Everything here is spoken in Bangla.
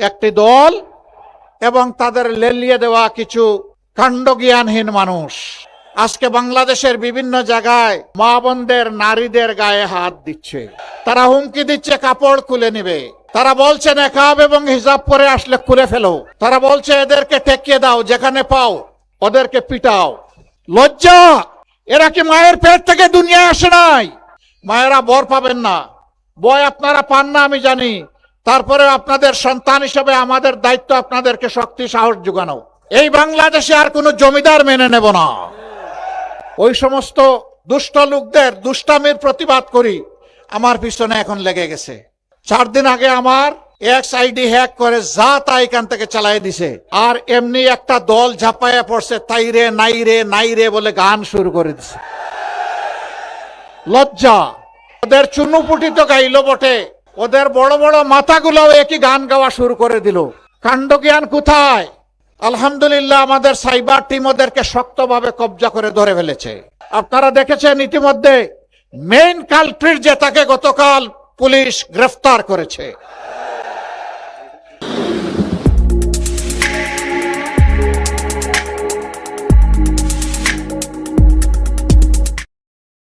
একটি দল এবং তাদের লেলিয়ে দেওয়া কিছু কাণ্ডজ্ঞানহীন মানুষ আজকে বাংলাদেশের বিভিন্ন জায়গায় মা বোনদের নারীদের গায়ে হাত দিচ্ছে। তারা হুমকি দিচ্ছে কাপড় খুলে নেবে। তারা বলছে নেকাব এবং হিজাব পরে আসলে খুলে ফেলো। তারা বলছে এদেরকে ঠেকিয়ে দাও, যেখানে পাও ওদেরকে পিটাও। লজ্জা! এরা কি মায়ের পেট থেকে দুনিয়ায় আসে নাই? মায়েরা বর পাবেন না, বয় আপনারা পান না আমি জানি, তারপরে আপনাদের সন্তান হিসেবে আমাদের দায়িত্ব আপনাদেরকে শক্তি সাহস যোগানো। এই বাংলাদেশে আর কোনো জমিদার মেনে নেব না। ওই সমস্ত দুষ্ট লোকদের দুষ্টামির প্রতিবাদ করি আমার পিছনে এখন লেগে গেছে। 4 দিন আগে আমার এক্স আইডি হ্যাক করে যা তা এখান থেকে চালাই দিছে, আর এমনি একটা দল ঝাঁপাইয়া পড়ছে, তাই রে নাই রে নাই রে বলে গান শুরু করে দিছে। লজ্জা! ওদের চুনুপুটি তো গাইলো বটে, ওদের বড় বড় মাথাগুলো একই গান গাওয়া শুরু করে দিল। কাণ্ডজ্ঞান কোথায়? আলহামদুলিল্লাহ আমাদের সাইবার টিম ওদেরকে শক্তভাবে কবজা করে ধরে ফেলেছে। আপনারা দেখেছেন ইতিমধ্যে মেইন কালপ্রিট যে, তাকে গতকাল পুলিশ গ্রেফতার করেছে।